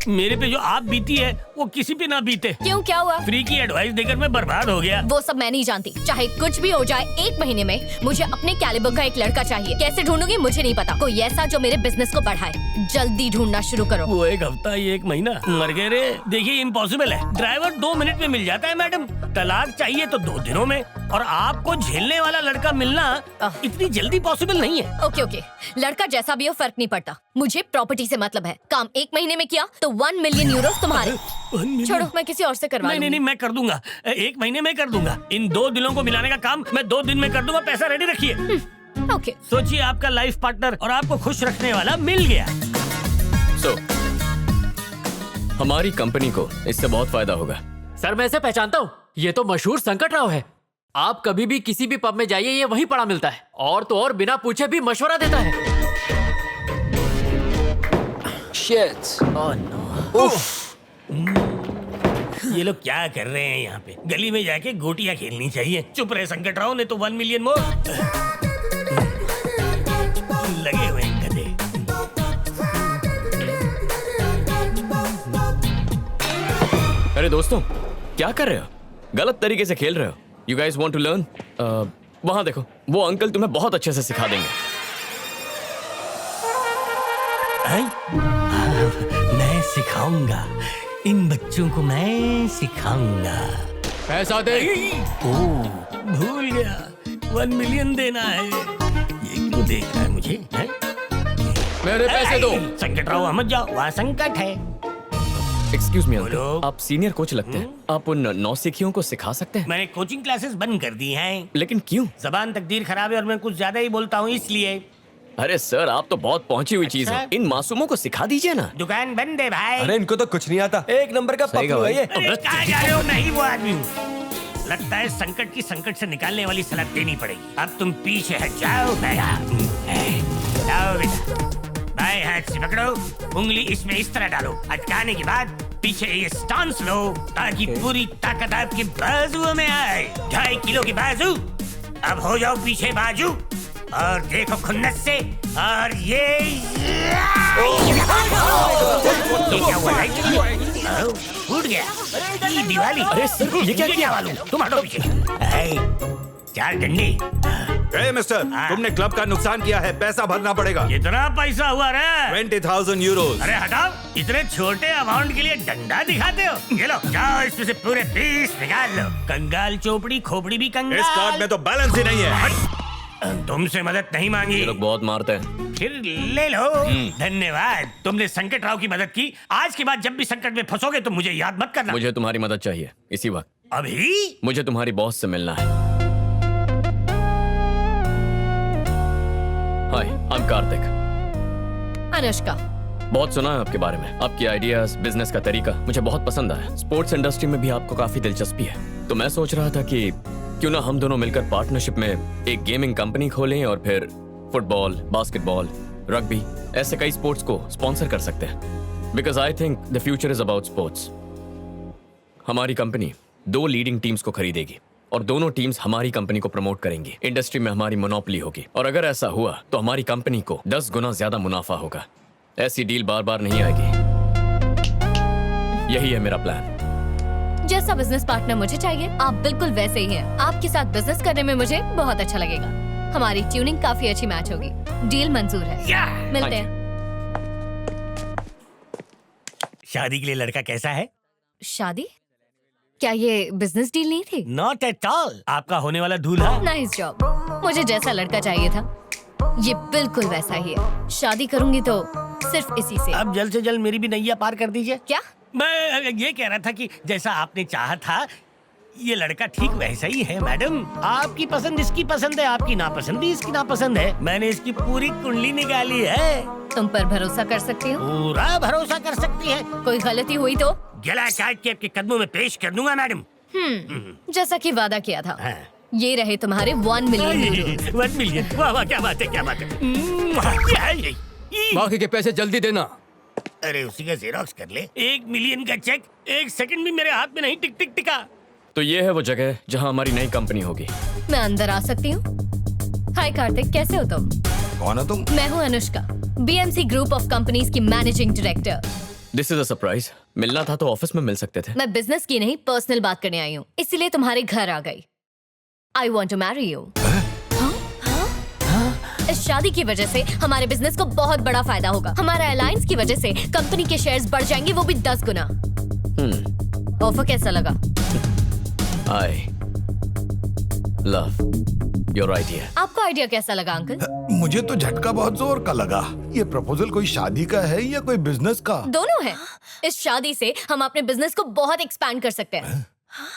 मेरे पे जो आप बीती है वो किसी पे ना बीते। क्यों, क्या हुआ? फ्री की एडवाइस देकर मैं बर्बाद हो गया। वो सब मैं नहीं जानती। चाहे कुछ भी हो जाए, 1 महीने में मुझे अपने कैलिबर का एक लड़का चाहिए। कैसे ढूंढूंगी मुझे नहीं पता। कोई ऐसा जो मेरे बिजनेस को बढ़ाए। जल्दी ढूंढना शुरू करो। वो 1 हफ्ता, ये 1 महीना मर गए रे। देखिए इम्पॉसिबल है। ड्राइवर 2 मिनट में मिल जाता है मैडम। तलाक चाहिए तो 2 दिनों में, और आपको झेलने वाला लड़का मिलना इतनी जल्दी पॉसिबल नहीं है। ओके, लड़का जैसा भी हो फर्क नहीं पड़ता। मुझे प्रॉपर्टी से मतलब है। काम 1 महीने में किया तो 1 मिलियन यूरो तुम्हारे। छोड़ो, मैं किसी और से करवा लूंगी। नहीं, मैं कर दूंगा। 1 महीने में कर दूंगा। इन 2 दिनों को मिलाने का काम मैं 2 दिन में कर दूंगा। पैसा रेडी रखिए। ओके। सोचिए, आपका लाइफ पार्टनर और आपको खुश रखने वाला मिल गया। हमारी कंपनी को इससे बहुत फायदा होगा। सर, मैं इसे पहचानता हूँ। ये तो मशहूर संकट राव है। आप कभी भी किसी भी पब में जाइए, ये वहीं पड़ा मिलता है। और तो और बिना पूछे भी मशवरा देता है। Shit. Oh no. ये लोग क्या कर रहे हैं यहाँ पे? गली में जाके गोटियां खेलनी चाहिए। चुप रहे संकट राव, ने तो 1 मिलियन मोर। लगे हुए हैं गधे। अरे दोस्तों, क्या कर रहे हो? गलत तरीके से खेल रहे हो। You guys want to learn? वहाँ देखो, वो अंकल तुम्हें बहुत अच्छे से सिखा देंगे। मैं सिखाऊंगा इन बच्चों को, मैं सिखाऊंगा। पैसा दे। भूल गया, 1 मिलियन देना है। ये क्यों देख रहा है मुझे? मेरे पैसे दो। संकट राव, मत जाओ, वहाँ संकट है। एक्सक्यूज मी अंकल, आप सीनियर कोच लगते हैं। आप उन नौसिखियों को सिखा सकते हैं? मैंने कोचिंग क्लासेस बंद कर दी हैं। लेकिन क्यों? जबान तकदीर खराब है और मैं कुछ ज्यादा ही बोलता हूँ, इसलिए। अरे सर, आप तो बहुत पहुंची हुई चीज है। इन मासूमों को सिखा दीजिए ना। दुकान बंद है भाई। अरे इनको तो कुछ नहीं आता। 1 नंबर का पप्पू है ये। अरे कहाँ जा रहे हो? नहीं वो आदमी हूँ। लगता है संकट की संकट से निकालने वाली सलाह देनी पड़ेगी। अब तुम पीछे हट जाओ। जाओ बेटा, बाएं हाथ से पकड़ो, उंगली इसमें इस तरह डालो। अटकाने के बाद पीछे ये स्टांस लो, ताकि पूरी ताकत आपके बाजुओं में आए। 2.5 किलो की बाजू। अब हो जाओ पीछे बाजू, और देखो खुन्नस से। और ये क्या हुआ? फूट गया। ये दिवाली। अरे सर, ये क्या किया? तुम हटो पीछे। 4 डंडे। ए मिस्टर, तुमने क्लब का नुकसान किया है, पैसा भरना पड़ेगा। कितना पैसा हुआ रे? 20,000 यूरोज। अरे हटाओ, इतने छोटे अमाउंट के लिए डंडा दिखाते हो? ये लो, जाओ इसमें से पूरे 20 निकाल लो। कंगाल चोपड़ी, खोपड़ी भी कंगाल। इस कार्ड में तो बैलेंस ही नहीं है। तुमसे मदद नहीं मांगी। ये लोग बहुत मारते हैं। फिर ले लो। धन्यवाद, तुमने संकट राव की मदद की। आज के बाद जब भी संकट में फंसोगे तो मुझे याद मत करना। मुझे तुम्हारी मदद चाहिए इसी वक्त। अभी? मुझे तुम्हारी बॉस से मिलना है। हाय, आई एम कार्तिक। अनुष्का। बहुत सुना है आपके बारे में। आपकी आइडियाज, बिजनेस का तरीका मुझे बहुत पसंद आया। स्पोर्ट्स इंडस्ट्री में भी आपको काफी दिलचस्पी है। तो मैं सोच रहा था कि क्यों ना हम दोनों मिलकर पार्टनरशिप में एक गेमिंग कंपनी खोलें और फिर फुटबॉल, बास्केटबॉल, रग्बी, ऐसे कई स्पोर्ट्स को स्पॉन्सर कर सकते हैं। Because I think the future is about sports. हमारी कंपनी 2 लीडिंग टीम्स को खरीदेगी और दोनों टीम्स हमारी कंपनी को प्रमोट करेंगी। इंडस्ट्री में हमारी मोनोपोली होगी, और अगर ऐसा हुआ तो हमारी कंपनी को 10 गुना ज्यादा मुनाफा होगा। ऐसी डील बार बार नहीं आएगी। यही है मेरा प्लान। जैसा बिजनेस पार्टनर मुझे चाहिए, आप बिल्कुल वैसे ही हैं। आपके साथ बिजनेस करने में मुझे बहुत अच्छा लगेगा। हमारी ट्यूनिंग काफी अच्छी मैच होगी। डील मंजूर है। मिलते हैं। शादी के लिए लड़का कैसा है? शादी? क्या ये बिजनेस डील नहीं थी? Not at all. आपका होने वाला दूल्हा। Nice job. मुझे जैसा लड़का चाहिए था, ये बिल्कुल वैसा ही है। शादी करूंगी तो सिर्फ इसी से। अब जल्द से जल्द मेरी भी नैया पार कर दीजिए। क्या? मैं ये कह रहा था कि जैसा आपने चाहा था, ये लड़का ठीक वैसा ही है मैडम। आपकी पसंद इसकी पसंद है, आपकी नापसंदी इसकी नापसंद है। मैंने इसकी पूरी कुंडली निकाली है। तुम पर भरोसा कर सकती हो? पूरा भरोसा कर सकती है। कोई गलती हुई तो गला काट के आपके कदमों में पेश कर दूंगा मैडम। जैसा कि वादा किया था। हाँ। ये रहे तुम्हारे 1 मिलियन यूरो। 1 मिलियन। वाह वाह, क्या बात है, क्या बात है। बाकी के पैसे जल्दी देना। अरे उसी का जेरोक्स कर ले। 1 मिलियन का चेक 1 सेकंड भी मेरे हाथ में नहीं टिक टिका। तो ये है वो जगह जहां हमारी नई कंपनी होगी। मैं अंदर आ सकती हूँ? हाय कार्तिक, कैसे हो तुम? कौन हो तुम? मैं हूँ Anushka, BMC group of companies की managing director. This is a surprise. मिलना था तो ऑफिस में मिल सकते थे। मैं बिजनेस की नहीं पर्सनल बात करने आई हूँ, इसीलिए तुम्हारे घर आ गई। I want to marry you. इस शादी की वजह से हमारे बिजनेस को बहुत बड़ा फायदा होगा। हमारा अलायंस की वजह से कंपनी के शेयर्स बढ़ जाएंगे, वो भी 10 गुना। ऑफर कैसा लगा? I love your idea. आपको आइडिया कैसा लगा अंकल? मुझे तो झटका बहुत जोर का लगा। ये प्रपोजल कोई शादी का है या कोई बिजनेस का? दोनों है। इस शादी से हम अपने बिजनेस को बहुत एक्सपैंड कर सकते हैं।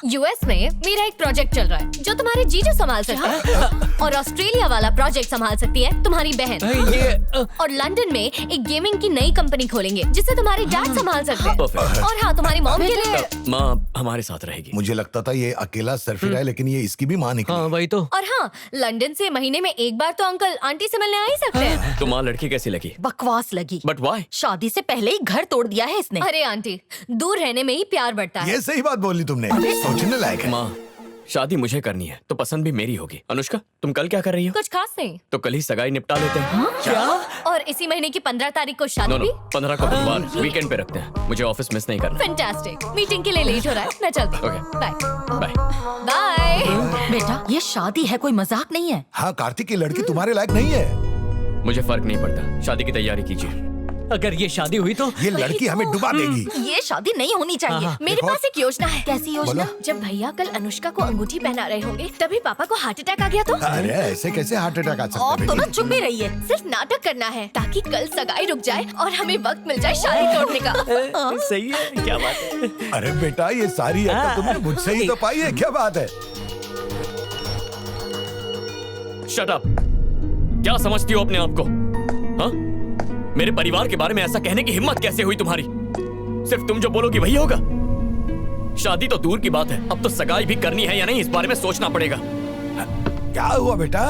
यूएस में मेरा एक प्रोजेक्ट चल रहा है जो तुम्हारे जीजू संभाल सकते हैं, और ऑस्ट्रेलिया वाला प्रोजेक्ट संभाल सकती है तुम्हारी बहन। और लंदन में एक गेमिंग की नई कंपनी खोलेंगे जिसे तुम्हारे डैड संभाल सकते हैं। Perfect. और हाँ, तुम्हारी मॉम के लिए। माँ हमारे साथ रहेगी। मुझे लगता था ये अकेला सरफिर है, लेकिन ये इसकी भी माँ निकली। हाँ वही तो। और हाँ, लंदन से महीने में एक बार तो अंकल आंटी से मिलने आ ही सकते हैं। तो माँ लड़की कैसी लगी? बकवास लगी। But why? शादी से पहले ही घर तोड़ दिया है इसने। अरे आंटी, दूर रहने में ही प्यार बढ़ता है। ये सही बात बोली तुमने, सोचने लायक है। माँ शादी मुझे करनी है तो पसंद भी मेरी होगी। अनुष्का तुम कल क्या कर रही हो? कुछ खास नहीं। तो कल ही सगाई निपटा लेते हैं। क्या? और इसी महीने की 15 तारीख को शादी नो भी? 15 को बुधवार वीकेंड पे रखते हैं। मुझे ऑफिस मिस नहीं करना। फैंटास्टिक। मीटिंग के लिए लेट हो रहा है, मैं चलती हूँ। Okay. Bye bye. बाय। बेटा ये शादी है, कोई मजाक नहीं है। हाँ कार्तिक, की लड़की तुम्हारे लायक नहीं है। मुझे फर्क नहीं पड़ता, शादी की तैयारी कीजिए। अगर ये शादी हुई तो ये लड़की हमें डुबा देगी। ये शादी नहीं होनी चाहिए। मेरे पास एक योजना है। कैसी योजना? जब भैया कल अनुष्का को अंगूठी पहना रहे होंगे तभी पापा को हार्ट अटैक आ गया तो? अरे ऐसे कैसे हार्ट अटैक आ सकता और है तो ना बेटी? चुप ही रहिए। सिर्फ नाटक करना है ताकि कल सगाई रुक जाए और हमें वक्त मिल जाए शादी तोड़ने का। सही है, क्या बात है। अरे बेटा ये सारी अकल तुमने मुझसे ही तो पाई है, क्या बात है? Shut up. क्या समझती हो अपने आप को? हाँ? मेरे परिवार के बारे में ऐसा कहने की हिम्मत कैसे हुई तुम्हारी? सिर्फ तुम जो बोलोगी वही होगा? शादी तो दूर की बात है, अब तो सगाई भी करनी है या नहीं इस बारे में सोचना पड़ेगा। क्या हुआ बेटा,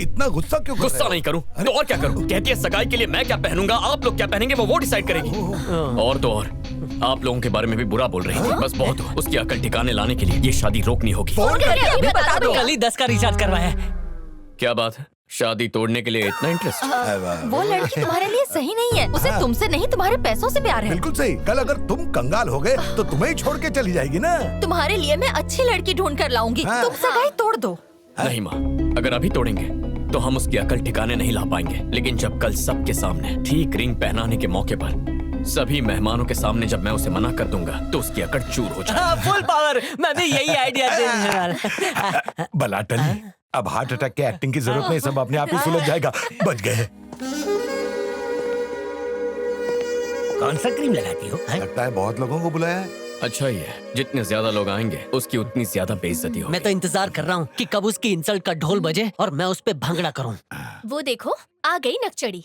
इतना गुस्सा क्यों कर रहे गुस्सा हो? नहीं करूं तो और क्या करूं? कहती है सगाई के लिए मैं क्या पहनूंगा, आप लोग क्या पहनेंगे वो डिसाइड करेगी। और तो और आप लोगों के बारे में भी बुरा बोल रही थी। बस बहुत हुआ। उसकी अकल ठिकाने लाने के लिए ये शादी रोकनी होगी। फोन करके अभी बता दो। कल ही 10 का रिचार्ज करवाया है। क्या बात है, शादी तोड़ने के लिए इतना इंटरेस्ट? वो लड़की तुम्हारे लिए सही नहीं है। उसे तुमसे नहीं तुम्हारे पैसों से प्यार है। बिल्कुल सही। कल अगर तुम कंगाल हो गए तो तुम्हें ही छोड़ के चली जाएगी ना। तुम्हारे लिए मैं अच्छी लड़की ढूंढ कर लाऊंगी। हाँ। तुम सगाई तोड़ दो। नहीं माँ, अगर अभी तोड़ेंगे तो हम उसकी अकल ठिकाने नहीं ला पाएंगे। लेकिन जब कल सबके सामने ठीक रिंग पहनाने के मौके पर सभी मेहमानों के सामने जब मैं उसे मना कर दूंगा तो उसकी अकड़ चूर हो जाएगी। Full power. मैं भी यही आइडिया देने वाला। भला टली, अब हार्ट अटैक की एक्टिंग की जरूरत नहीं, सब अपने आप ही सुलझ जाएगा। बच गए। कौन सा क्रीम लगाती हो? लगता है बहुत लोगों को बुलाया है। अच्छा ही है, जितने ज्यादा लोग आएंगे उसकी उतनी ज्यादा बेइज्जती होगी। मैं तो इंतजार कर रहा हूँ कि कब उसकी इंसल्ट का ढोल बजे और मैं उस पे भंगड़ा करूँ। वो देखो आ गई नकचड़ी।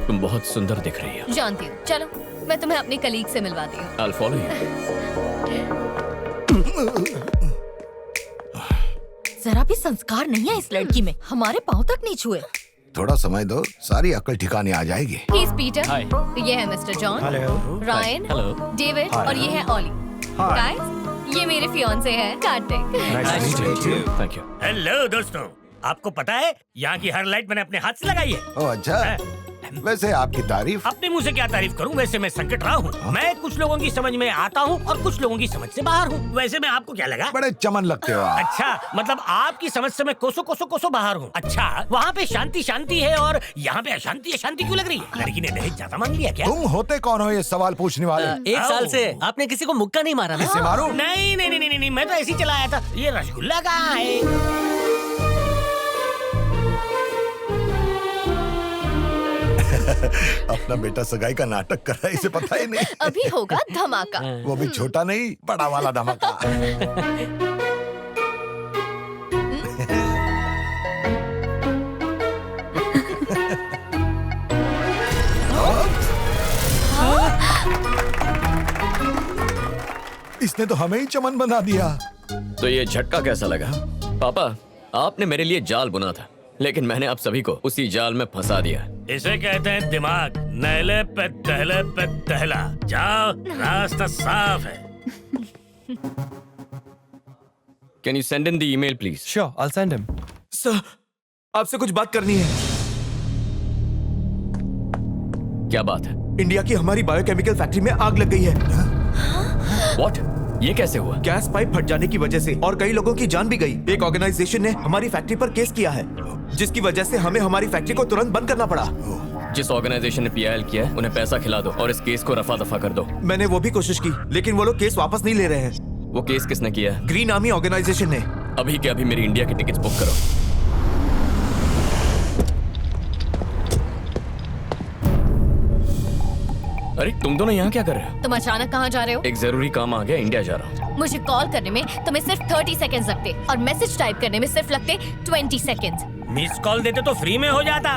तुम बहुत सुंदर दिख रही हो। जानती हूँ, चलो मैं तुम्हें अपने कलीग से मिलवाती हूँ। I'll follow you। जरा भी संस्कार नहीं है इस लड़की में। हमारे पाँव तक नहीं छुए। थोड़ा समय दो, सारी अकल ठिकाने आ जाएगी। He is Peter। Hi। ये है mister John, Ryan, Hello। David और ये है ऑली। गाइस, ये मेरे फियांसे हैं कार्तिक। Thank you. हेलो दोस्तों, आपको पता है यहाँ की हर लाइट मैंने अपने हाथ से लगाई है। ओ अच्छा, वैसे आपकी तारीफ। अपने मुंह से क्या तारीफ करूं? वैसे मैं संकट रहा हूँ। मैं कुछ लोगों की समझ में आता हूँ और कुछ लोगों की समझ से बाहर हूँ। वैसे मैं आपको क्या लगा? बड़े चमन लगते हो आप। अच्छा, मतलब आपकी समझ से मैं कोसों बाहर हूँ। अच्छा, वहाँ पे शांति शांति है और यहाँ पे अशांति अशांति क्यों लग रही है? लड़की ने दहेज ज्यादा मांग लिया क्या? तुम होते कौन हो ये सवाल पूछने वाले? 1 साल से आपने किसी को मुक्का नहीं मारा ना? इससे मारो। नहीं नहीं नहीं नहीं, मैं तो ऐसे ही चलाया था। ये रसगुल्ला कहाँ है? अपना बेटा सगाई का नाटक कर रहा है, इसे पता ही नहीं। अभी होगा धमाका। वो भी छोटा नहीं, बड़ा वाला धमाका। इसने तो हमें ही चमन बना दिया। तो ये झटका कैसा लगा? पापा, आपने मेरे लिए जाल बुना था, लेकिन मैंने आप सभी को उसी जाल में फंसा दिया। इसे कहते हैं दिमाग। नहले पे दहला। जाओ, रास्ता साफ है। Can you send in the email please? Sure, I'll send him. Sir, आपसे कुछ बात करनी है। क्या बात है? इंडिया की हमारी बायोकेमिकल फैक्ट्री में आग लग गई है। व्हाट? ये कैसे हुआ? गैस पाइप फट जाने की वजह से और कई लोगों की जान भी गई। एक ऑर्गेनाइजेशन ने हमारी फैक्ट्री पर केस किया है, जिसकी वजह से हमें हमारी फैक्ट्री को तुरंत बंद करना पड़ा। जिस ऑर्गेनाइजेशन ने PIL किया है उन्हें पैसा खिला दो और इस केस को रफा दफा कर दो। मैंने वो भी कोशिश की, लेकिन वो लोग केस वापस नहीं ले रहे हैं। वो केस किसने किया है? ग्रीन आर्मी ऑर्गेनाइजेशन ने। अभी के अभी मेरी इंडिया की टिकट्स बुक करो। अरे तुम दोनों यहाँ क्या कर रहे हो? तुम अचानक कहाँ जा रहे हो? एक जरूरी काम आ गया, इंडिया जा रहा हूँ। मुझे कॉल करने में तुम्हें सिर्फ 30 सेकंड्स लगते और मैसेज टाइप करने में सिर्फ लगते 20 सेकंड्स। मिस कॉल देते तो फ्री में हो जाता।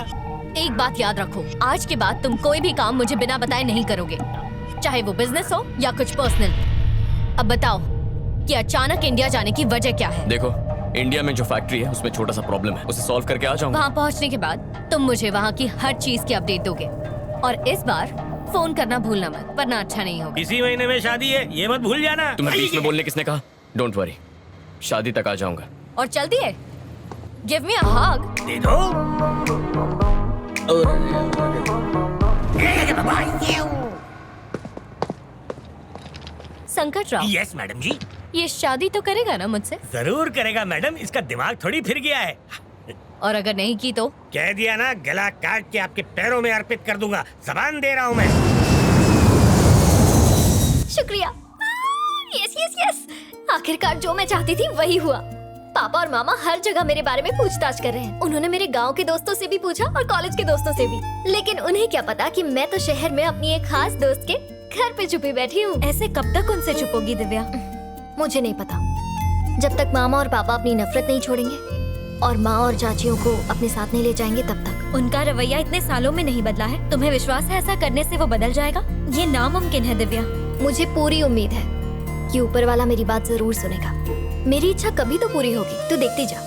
एक बात याद रखो, आज के बाद तुम कोई भी काम मुझे बिना बताए नहीं करोगे, चाहे वो बिजनेस हो या कुछ पर्सनल। अब बताओ कि अचानक इंडिया जाने की वजह क्या है? देखो, इंडिया में जो फैक्ट्री है उसमें छोटा सा प्रॉब्लम है, उसे सॉल्व करके आ जाऊंगा। वहाँ पहुँचने के बाद तुम मुझे वहाँ की हर चीज की अपडेट दोगे और इस बार फोन करना भूलना मत, वरना अच्छा नहीं होगा। इसी महीने में शादी है, ये मत भूल जाना। तुम्हें बीच में बोलने किसने कहा? डोंट वरी, शादी तक आ जाऊंगा। और चल दिए, गिव मी अ हग। दे दो। संकट राव, यस मैडम जी। ये शादी तो करेगा ना मुझसे? जरूर करेगा मैडम, इसका दिमाग थोड़ी फिर गया है। और अगर नहीं की तो? कह दिया ना, गला काट के आपके पैरों में अर्पित कर दूंगा। जबान दे रहा हूँ मैं। शुक्रिया। यस यस यस, आखिरकार जो मैं चाहती थी वही हुआ। पापा और मामा हर जगह मेरे बारे में पूछताछ कर रहे हैं। उन्होंने मेरे गांव के दोस्तों से भी पूछा और कॉलेज के दोस्तों से भी, लेकिन उन्हें क्या पता कि मैं तो शहर में अपनी एक खास दोस्त के घर पे छुपी बैठी हूँ। ऐसे कब तक उनसे छुपोगी दिव्या? मुझे नहीं पता। जब तक मामा और पापा अपनी नफरत नहीं छोड़ेंगे और माँ और चाचियों को अपने साथ नहीं ले जाएंगे तब तक। उनका रवैया इतने सालों में नहीं बदला है। तुम्हें विश्वास है ऐसा करने से वो बदल जाएगा? ये नामुमकिन है दिव्या। मुझे पूरी उम्मीद है कि ऊपर वाला मेरी बात जरूर सुनेगा। मेरी इच्छा कभी तो पूरी होगी, तू देखती जा।